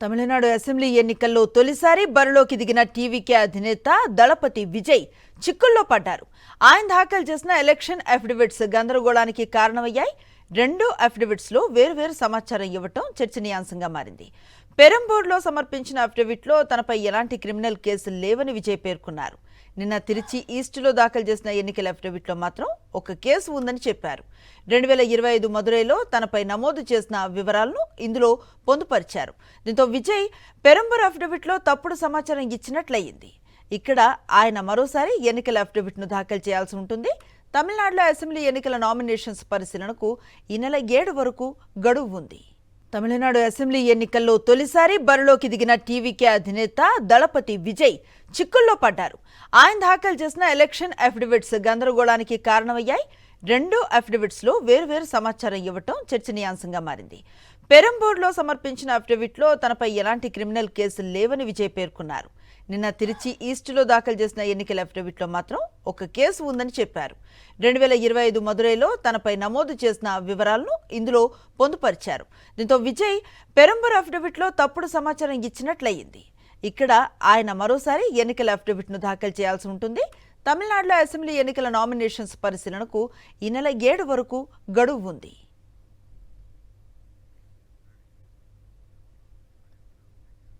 Tamil Nadu assembly ఎన్నికల్లో తొలిసారి బరిలోకి దిగిన టీవీకే అధినేత దళపతి విజయ్ చిక్కుల్లో పడ్డారు. ఆయన దాఖలు చేసిన ఎలక్షన్ అఫిడవిట్స్ గందరగోళానికి కారణమయ్యాయి. రెండు అఫిడవిట్స్ లో వేర్వేరు సమాచారం ఇవ్వటం చర్చనీయాంశంగా మారింది. పెరంబూర్లో సమర్పించిన అఫిడవిట్లో తనపై ఎలాంటి క్రిమినల్ కేసులు లేవని విజయ్ పేర్కొన్నారు. నిన్న తిరుచి ఈస్టులో దాఖలు చేసిన ఎన్నికల అఫిడవిట్లో మాత్రం ఒక కేసు ఉందని చెప్పారు. 2025 మదురైలో తనపై నమోదు చేసిన వివరాలను ఇందులో పొందుపరిచారు. దీంతో విజయ్ పెరంబూర్ అఫిడవిట్లో తప్పుడు సమాచారం ఇచ్చినట్లయింది. ఇక్కడ ఆయన మరోసారి ఎన్నికల అఫిడవిట్ను దాఖలు చేయాల్సి ఉంటుంది. తమిళనాడులో అసెంబ్లీ ఎన్నికల నామినేషన్స్ పరిశీలనకు ఈ నెల 7 వరకు గడువు ఉంది. తమిళనాడు అసెంబ్లీ ఎన్నికల్లో తొలిసారి బరిలోకి దిగిన టీవీకే అధినేత దళపతి విజయ్ చిక్కుల్లో పడ్డారు. ఆయన దాఖలు చేసిన ఎలక్షన్ అఫిడవిట్స్ గందరగోళానికి కారణమయ్యాయి. రెండు అఫిడవిట్స్ లో వేర్వేరు సమాచారం ఇవ్వటం చర్చనీయాంశంగా మారింది. పెరంబూర్లో సమర్పించిన అఫిడవిట్లో తనపై ఎలాంటి క్రిమినల్ కేసులు లేవని విజయ్ పేర్కొన్నారు. నిన్న తిరుచి ఈస్టులో దాఖలు చేసిన ఎన్నికల అఫిడవిట్లో మాత్రం ఒక కేసు ఉందని చెప్పారు. 2025 మదురైలో తనపై నమోదు చేసిన వివరాలను ఇందులో పొందుపరిచారు. దీంతో విజయ్ పెరంబూర్ అఫిడవిట్లో తప్పుడు సమాచారం ఇచ్చినట్లయింది. ఇక్కడ ఆయన మరోసారి ఎన్నికల అఫిడవిట్ను దాఖలు చేయాల్సి ఉంటుంది. తమిళనాడులో అసెంబ్లీ ఎన్నికల నామినేషన్స్ పరిశీలనకు ఈ నెల 7 వరకు గడువు ఉంది.